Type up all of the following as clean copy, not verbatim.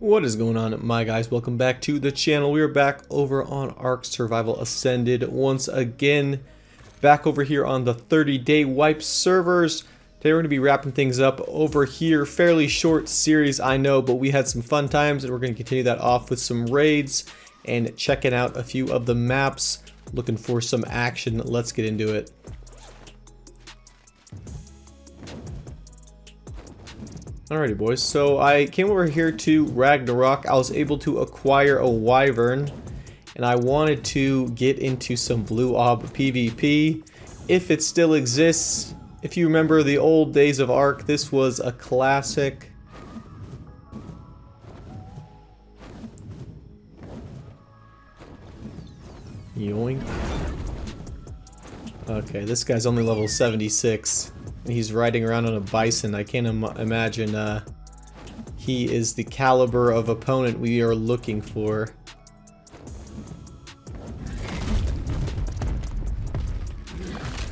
What is going on, my guys? Welcome back to the channel. We are back over on Ark Survival Ascended once again. Back over here on the 30-day wipe servers. Today we're going to be wrapping things up over here. Fairly short series, I know, but we had some fun times and we're going to continue that off with some raids and checking out a few of the maps. Looking for some action. Let's get into it. Alrighty boys, so I came over here to Ragnarok. I was able to acquire a wyvern and I wanted to get into some blue ob PvP if it still exists. If you remember the old days of Ark, this was a classic. Yoink. Okay, this guy's only level 76. He's riding around on a bison. I can't imagine he is the caliber of opponent we are looking for.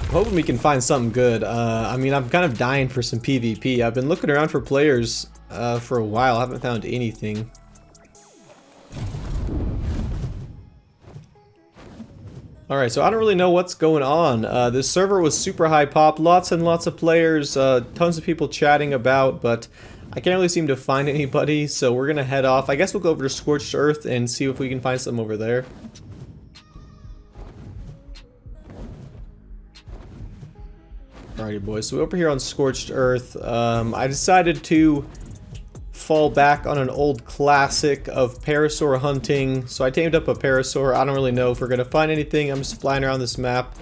I'm hoping we can find something good. I mean, I'm kind of dying for some PvP. I've been looking around for players for a while. I haven't found anything. Alright, so I don't really know what's going on. This server was super high pop, lots and lots of players, tons of people chatting about, but I can't really seem to find anybody, so we're gonna head off. I guess we'll go over to Scorched Earth and see if we can find something over there. Alrighty boys, so we're over here on Scorched Earth. I decided to fall back on an old classic of Parasaur hunting. So I tamed up a Parasaur. I don't really know if we're going to find anything. I'm just flying around this map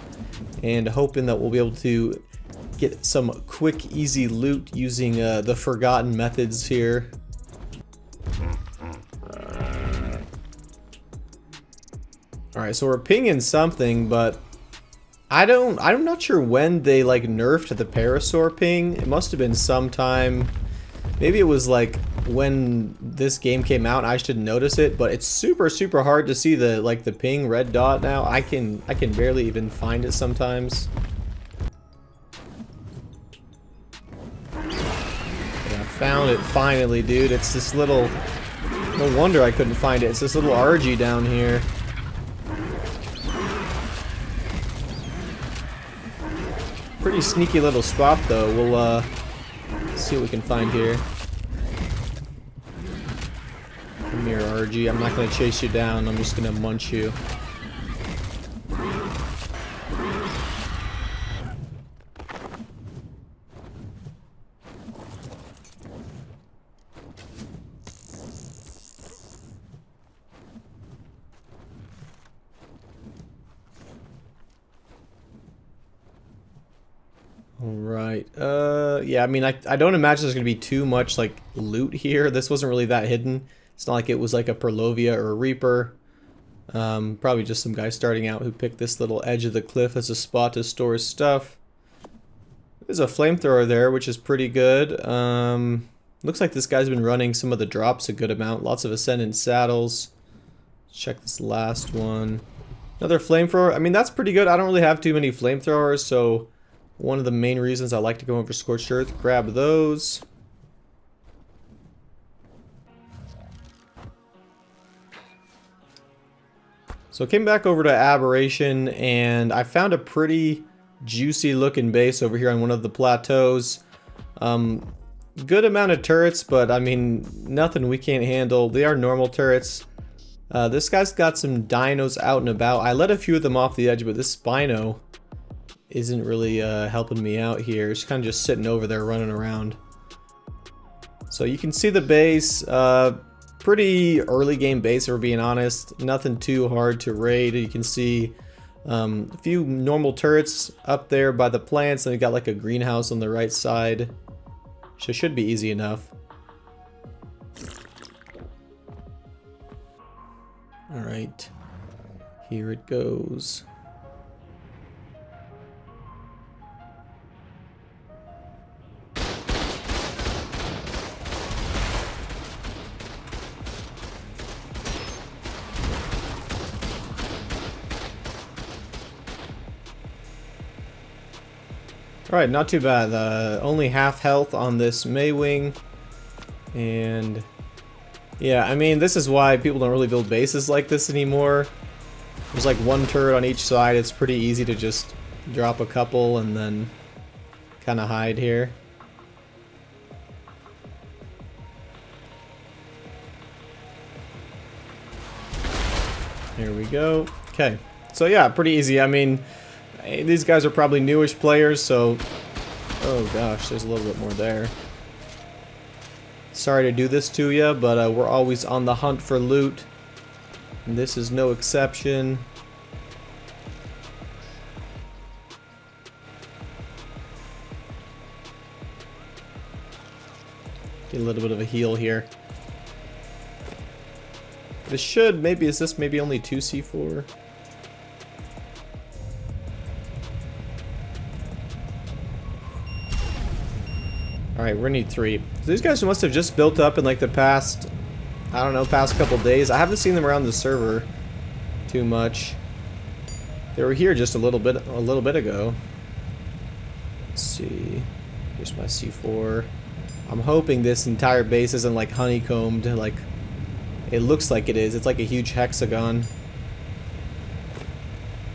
and hoping that we'll be able to get some quick, easy loot using the forgotten methods here. Alright, so we're pinging something, but I'm not sure when they like nerfed the Parasaur ping. It must have been sometime. Maybe it was like when this game came out, I should notice it, but it's super hard to see the ping red dot now. I can barely even find it sometimes. Yeah, I found it finally, dude. It's this little, no wonder I couldn't find it. It's this little RG down here. Pretty sneaky little spot though. We'll see what we can find here. Come here, RG. I'm not going to chase you down. I'm just going to munch you. Alright, yeah, I mean, I don't imagine there's going to be too much, like, loot here. This wasn't really that hidden. It's not like it was like a Perlovia or a Reaper. Probably just some guy starting out who picked this little edge of the cliff as a spot to store his stuff. There's a flamethrower there, which is pretty good. Looks like this guy's been running some of the drops a good amount. Lots of Ascendant saddles. Let's check this last one. Another flamethrower. I mean, that's pretty good. I don't really have too many flamethrowers, so one of the main reasons I like to go over Scorched Earth, grab those. So I came back over to Aberration and I found a pretty juicy looking base over here on one of the plateaus. Good amount of turrets, but I mean, nothing we can't handle. They are normal turrets. This guy's got some dinos out and about. I let a few of them off the edge, but this Spino isn't really helping me out here. It's kind of just sitting over there running around. So you can see the base. Pretty early game base, if we're being honest. Nothing too hard to raid. You can see a few normal turrets up there by the plants, and we got like a greenhouse on the right side. So it should be easy enough. Alright, here it goes. Alright, not too bad. Only half health on this Maywing. And Yeah, I mean, this is why people don't really build bases like this anymore. There's like one turret on each side. It's pretty easy to just drop a couple and then kind of hide here. Here we go. Okay. So yeah, pretty easy. I mean, these guys are probably newish players, so... Oh gosh, there's a little bit more there. Sorry to do this to you, but we're always on the hunt for loot. And this is no exception. Get a little bit of a heal here. This should, maybe, is this maybe only 2 C4? Alright, we're gonna need 3. So these guys must have just built up in like the past, I don't know, past couple days. I haven't seen them around the server too much. They were here just a little bit ago. Let's see. Here's my C4. I'm hoping this entire base isn't like honeycombed, like it looks like it is. It's like a huge hexagon.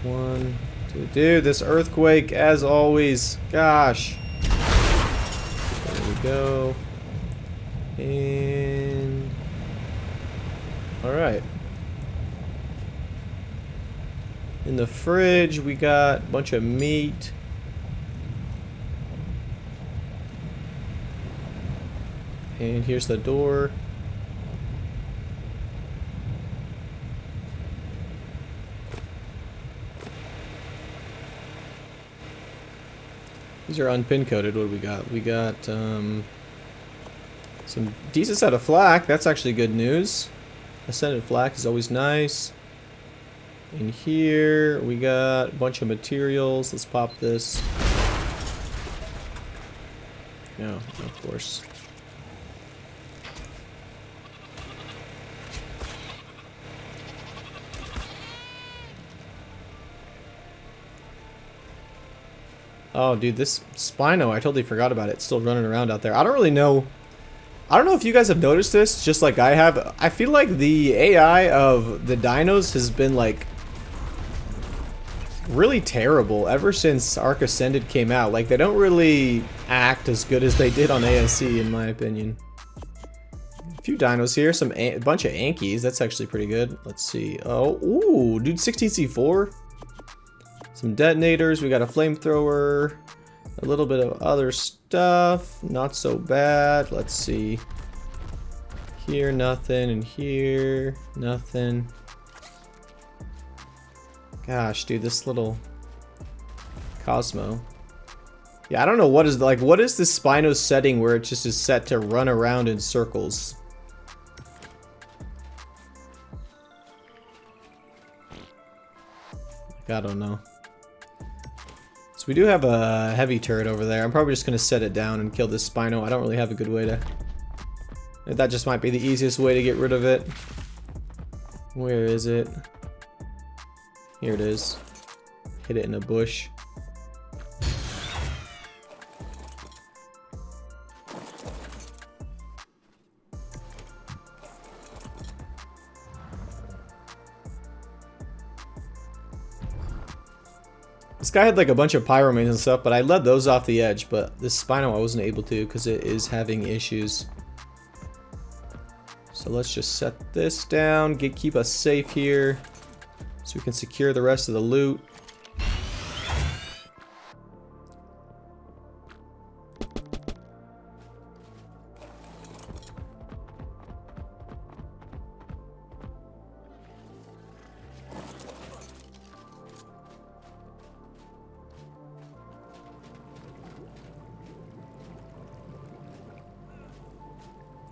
1, 2. Dude, this earthquake, as always. Gosh. There we go. And... alright. In the fridge, we got a bunch of meat. And here's the door. These are unpin coded. What do we got? We got some decent set of flak. That's actually good news. Ascended flak is always nice. In here we got a bunch of materials. Let's pop this. No, of course. Oh, dude, this Spino, I totally forgot about it. It's still running around out there. I don't really know. I don't know if you guys have noticed this, just like I have. I feel like the AI of the dinos has been, like, really terrible ever since Ark Ascended came out. Like, they don't really act as good as they did on ASE, in my opinion. A few dinos here. A bunch of Ankies. That's actually pretty good. Let's see. Oh, ooh, dude, 16C4. Some detonators, we got a flamethrower, a little bit of other stuff, not so bad. Let's see. Here, nothing, and here, nothing. Gosh, dude, this little Cosmo. Yeah, I don't know what is this Spino setting where it just is set to run around in circles. I don't know. So we do have a heavy turret over there. I'm probably just going to set it down and kill this Spino. I don't really have a good way to... that just might be the easiest way to get rid of it. Where is it? Here it is. Hit it in a bush. This guy had like a bunch of pyromanes and stuff, but I led those off the edge, but this Spino I wasn't able to because it is having issues. So let's just set this down, keep us safe here so we can secure the rest of the loot.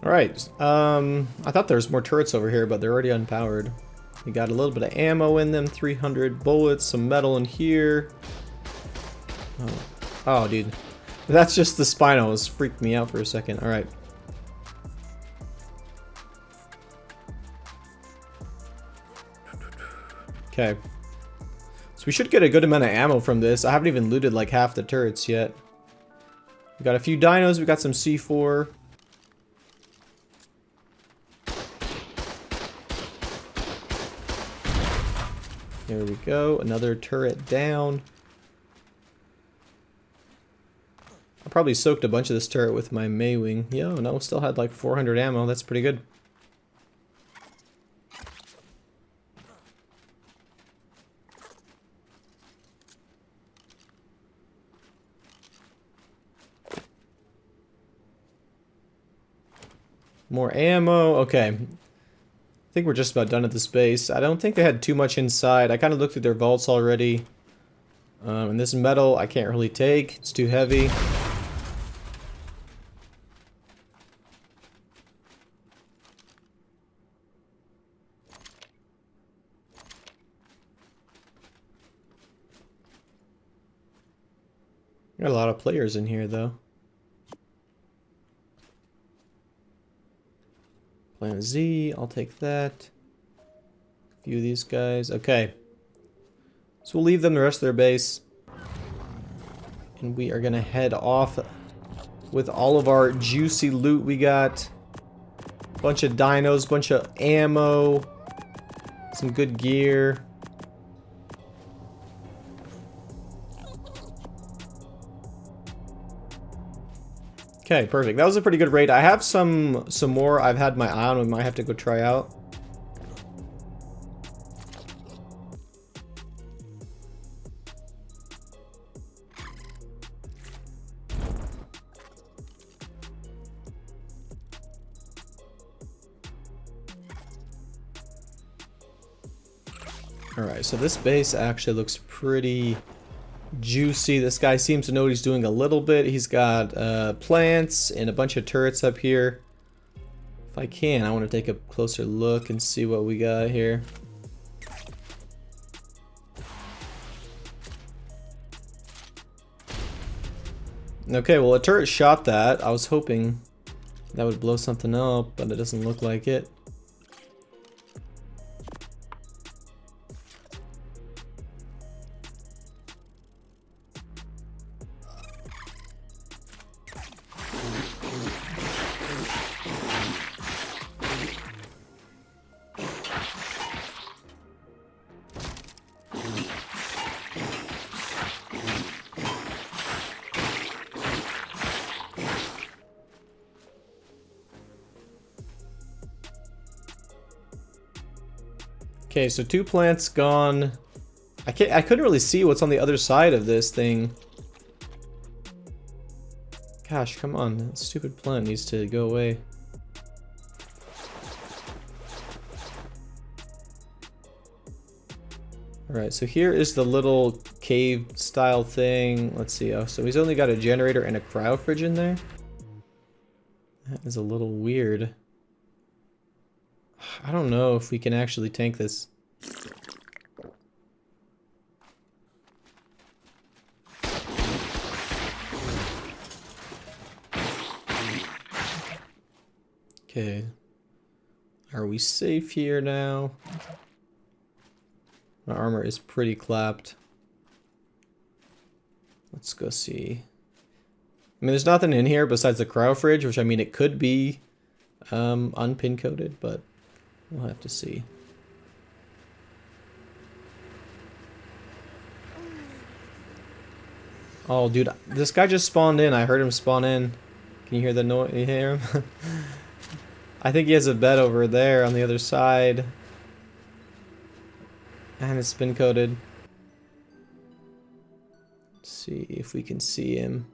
Alright, I thought there was more turrets over here, but they're already unpowered. We got a little bit of ammo in them, 300 bullets, some metal in here. Oh, dude. That's just the Spino. It's freaked me out for a second. Alright. Okay. So we should get a good amount of ammo from this. I haven't even looted like half the turrets yet. We got a few dinos, we got some C4. There we go. Another turret down. I probably soaked a bunch of this turret with my Maywing. Yo, no, still had like 400 ammo. That's pretty good. More ammo. Okay. I think we're just about done at this base. I don't think they had too much inside. I kind of looked through their vaults already. And this metal I can't really take. It's too heavy. Got a lot of players in here, though. Plan Z, I'll take that. A few of these guys. Okay. So we'll leave them the rest of their base. And we are going to head off with all of our juicy loot we got. Bunch of dinos, bunch of ammo. Some good gear. Okay, perfect. That was a pretty good raid. I have some more I've had my eye on. We might have to go try out. Alright, so this base actually looks pretty juicy. This guy seems to know what he's doing a little bit. He's got plants and a bunch of turrets up here. If I can, I want to take a closer look and see what we got here. Okay, well a turret shot that. I was hoping that would blow something up, but it doesn't look like it. Okay, so 2 plants gone. I couldn't really see what's on the other side of this thing. Gosh, come on. That stupid plant needs to go away. Alright, so here is the little cave style thing. Let's see. Oh, so he's only got a generator and a cryo fridge in there. That is a little weird. I don't know if we can actually tank this. Okay. Are we safe here now? My armor is pretty clapped. Let's go see. I mean, there's nothing in here besides the cryo fridge, which I mean, it could be unpin coded, but we'll have to see. Oh, dude, this guy just spawned in. I heard him spawn in. Can you hear the noise? You hear him? I think he has a bed over there on the other side. And it's spin coated. Let's see if we can see him.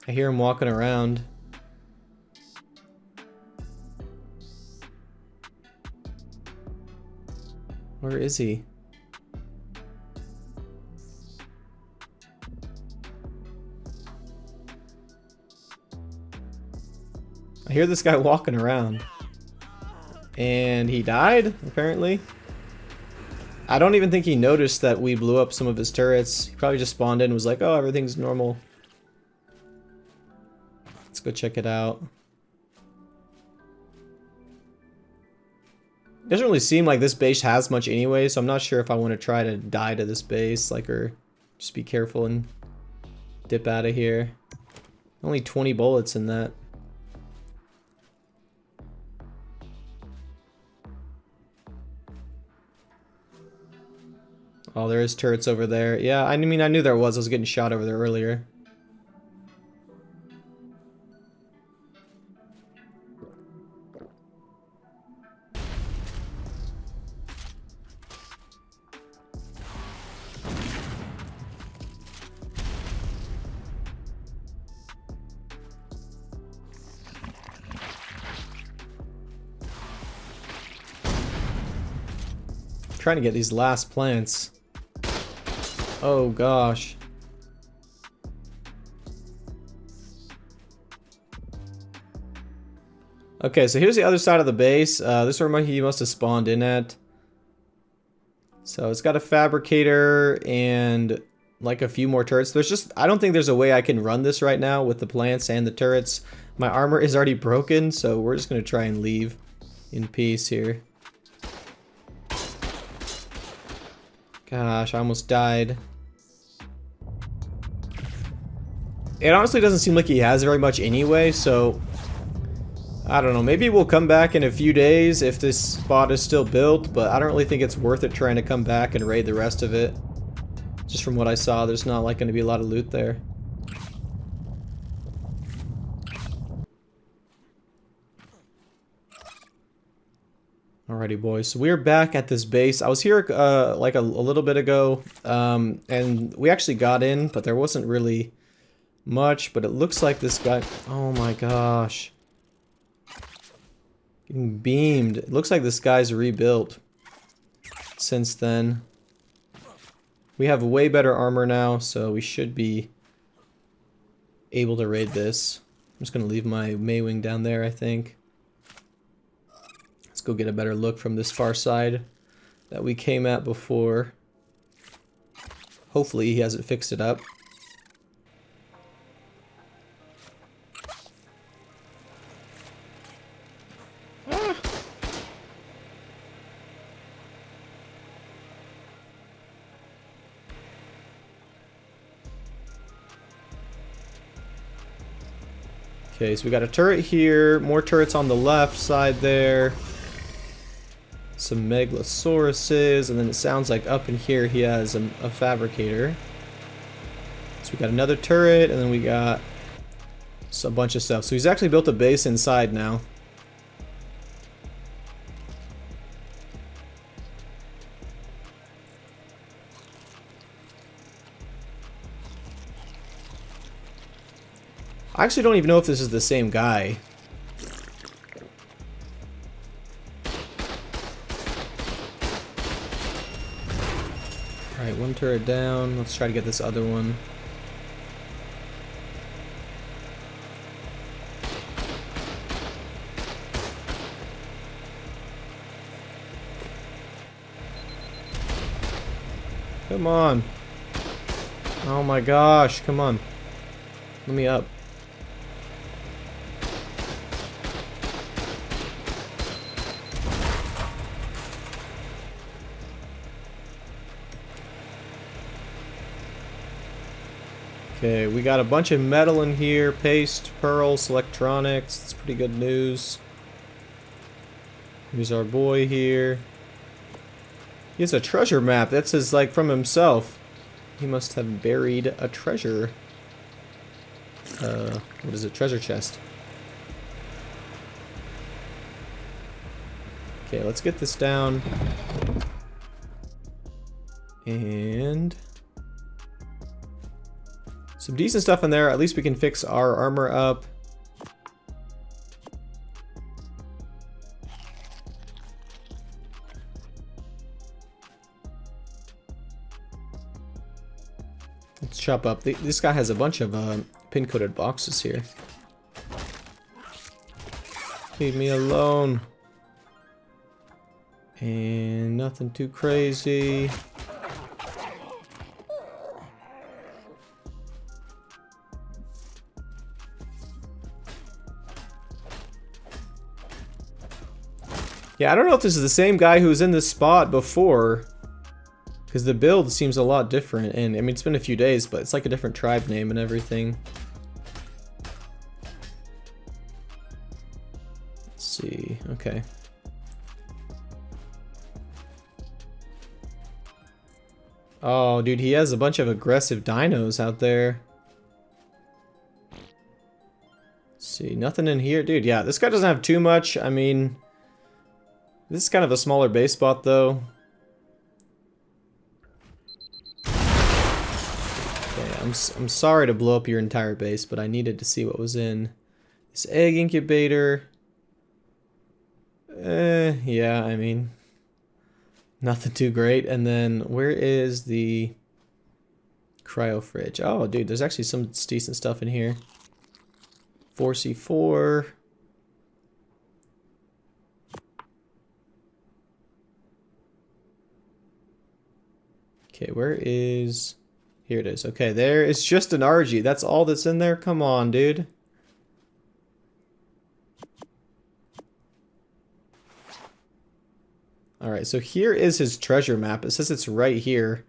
I hear him walking around. Where is he? I hear this guy walking around. And he died, apparently. I don't even think he noticed that we blew up some of his turrets. He probably just spawned in and was like, oh, everything's normal. Let's go check it out. It doesn't really seem like this base has much anyway, so I'm not sure if I want to try to die to this base, like, or just be careful and dip out of here. Only 20 bullets in that. Oh, there is turrets over there. Yeah, I mean, I knew there was. I was getting shot over there earlier. Trying to get these last plants. Oh gosh. Okay, so here's the other side of the base. This is where he must have spawned in at. So it's got a fabricator and like a few more turrets. I don't think there's a way I can run this right now with the plants and the turrets. My armor is already broken, so we're just gonna try and leave in peace here. Gosh, I almost died. It honestly doesn't seem like he has very much anyway, so I don't know. Maybe we'll come back in a few days if this spot is still built, but I don't really think it's worth it trying to come back and raid the rest of it. Just from what I saw, there's not like going to be a lot of loot there. Alrighty, boys. So we're back at this base. I was here like a little bit ago, and we actually got in, but there wasn't really much. But it looks like this guy... Oh my gosh. Getting beamed. It looks like this guy's rebuilt since then. We have way better armor now, so we should be able to raid this. I'm just going to leave my Maywing down there, I think. Let's go get a better look from this far side that we came at before. Hopefully he hasn't fixed it up. Okay, so we got a turret here, more turrets on the left side there. Some Megalosauruses, and then it sounds like up in here he has a fabricator. So we got another turret, and then we got a bunch of stuff. So he's actually built a base inside now. I actually don't even know if this is the same guy. Alright, one turret down. Let's try to get this other one. Come on. Oh my gosh, come on. Let me up. Okay, we got a bunch of metal in here. Paste, pearls, electronics. That's pretty good news. Here's our boy here. He has a treasure map. That says, like, from himself. He must have buried a treasure. What is it? Treasure chest. Okay, let's get this down. And... some decent stuff in there. At least we can fix our armor up. Let's chop up. This guy has a bunch of pin-coated boxes here. Leave me alone. And nothing too crazy. Yeah, I don't know if this is the same guy who was in this spot before, because the build seems a lot different, and I mean it's been a few days, but it's like a different tribe name and everything. Let's see, okay. Oh, dude, he has a bunch of aggressive dinos out there. Let's see, nothing in here. Dude, yeah, this guy doesn't have too much. I mean, this is kind of a smaller base spot, though. Okay, I'm sorry to blow up your entire base, but I needed to see what was in this egg incubator. Yeah, I mean, nothing too great. And then where is the cryo fridge? Oh, dude, there's actually some decent stuff in here. 4C4. Okay, where is... Here it is. Okay, there. It's just an RG. That's all that's in there? Come on, dude. Alright, so here is his treasure map. It says it's right here.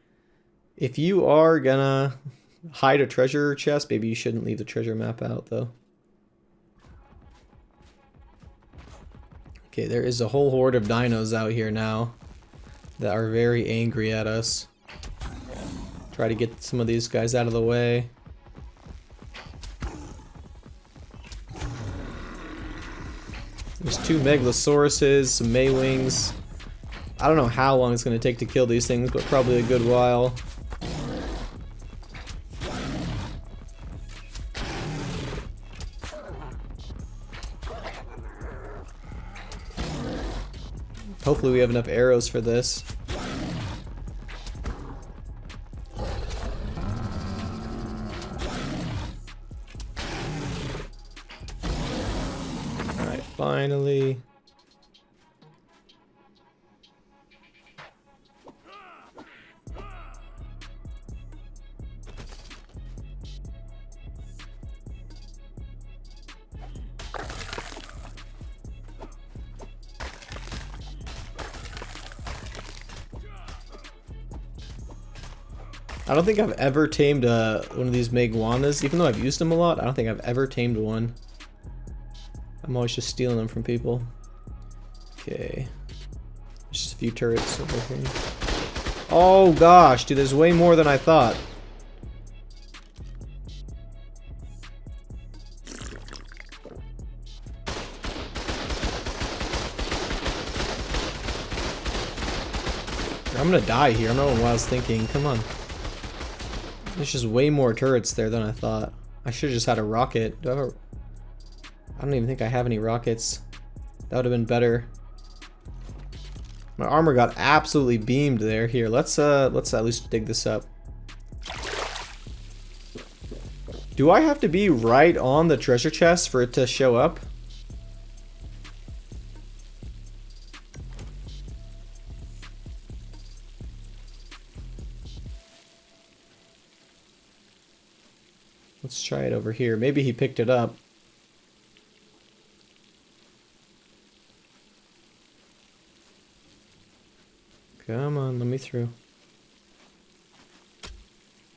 If you are gonna hide a treasure chest, maybe you shouldn't leave the treasure map out, though. Okay, there is a whole horde of dinos out here now that are very angry at us. Try to get some of these guys out of the way. There's 2 Megalosauruses, some Maywings. I don't know how long it's going to take to kill these things, but probably a good while. Hopefully we have enough arrows for this. Alright, finally. I don't think I've ever tamed one of these Meguanas, even though I've used them a lot. I don't think I've ever tamed one. I'm always just stealing them from people. Okay. There's just a few turrets over here. Oh gosh, dude, there's way more than I thought. I'm gonna die here. I don't know what I was thinking. Come on. There's just way more turrets there than I thought. I should have just had a rocket. I don't even think I have any rockets. That would have been better. My armor got absolutely beamed there. Here, let's at least dig this up. Do I have to be right on the treasure chest for it to show up? Let's try it over here. Maybe he picked it up. Come on, let me through.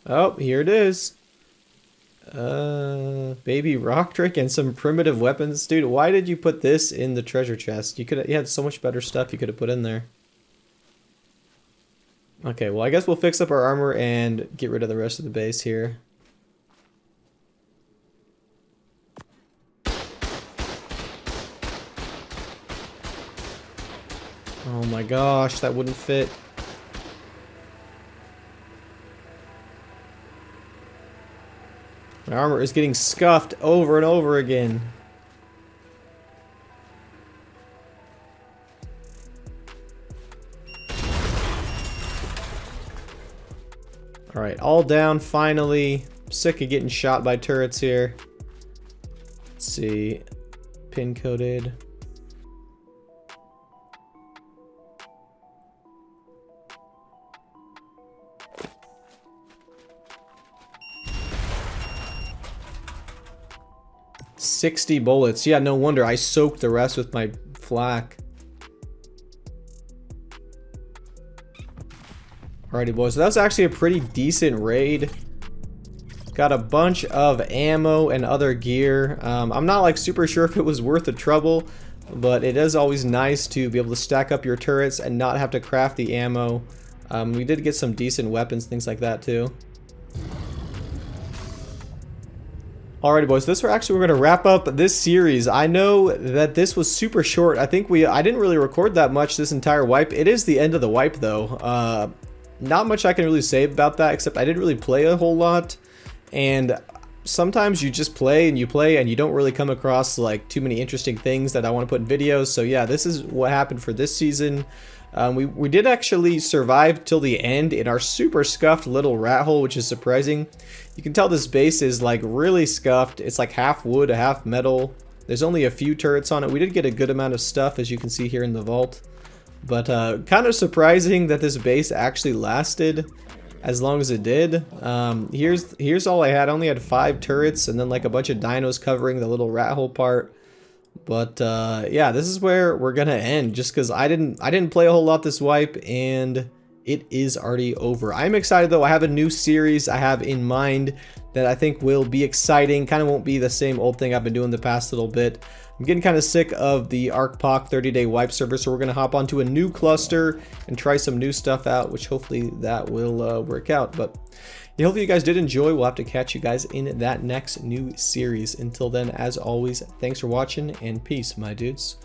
Oh, here it is. Baby rock trick and some primitive weapons. Dude, why did you put this in the treasure chest? You had so much better stuff you could have put in there. Okay, well I guess we'll fix up our armor and get rid of the rest of the base here. Oh my gosh, that wouldn't fit. My armor is getting scuffed over and over again. Alright, all down finally. I'm sick of getting shot by turrets here. Let's see. Pin coded. $60 bullets. Yeah, no wonder. I soaked the rest with my flak. Alrighty, boys. So that was actually a pretty decent raid. Got a bunch of ammo and other gear. I'm not like super sure if it was worth the trouble, but it is always nice to be able to stack up your turrets and not have to craft the ammo We did get some decent weapons, things like that too. Alrighty boys, this we're going to wrap up this series. I know that this was super short. I think I didn't really record that much this entire wipe. It is the end of the wipe though. Not much I can really say about that, except I didn't really play a whole lot. And sometimes you just play and you don't really come across like too many interesting things that I want to put in videos. So yeah, this is what happened for this season. We did actually survive till the end in our super scuffed little rat hole, which is surprising. You can tell this base is like really scuffed. It's like half wood, half metal. There's only a few turrets on it. We did get a good amount of stuff, as you can see here in the vault. But kind of surprising that this base actually lasted as long as it did. Here's all I had. I only had 5 turrets and then like a bunch of dinos covering the little rat hole part. But yeah, this is where we're gonna end, just because I didn't play a whole lot this wipe and it is already over. I'm excited though. I have a new series I have in mind that I think will be exciting. Kind of won't be the same old thing I've been doing the past little bit. I'm getting kind of sick of the ArcPoc 30-day wipe server, so we're gonna hop onto a new cluster and try some new stuff out, which hopefully that will work out. But yeah, hopefully you guys did enjoy. We'll have to catch you guys in that next new series. Until then, as always, thanks for watching and peace, my dudes.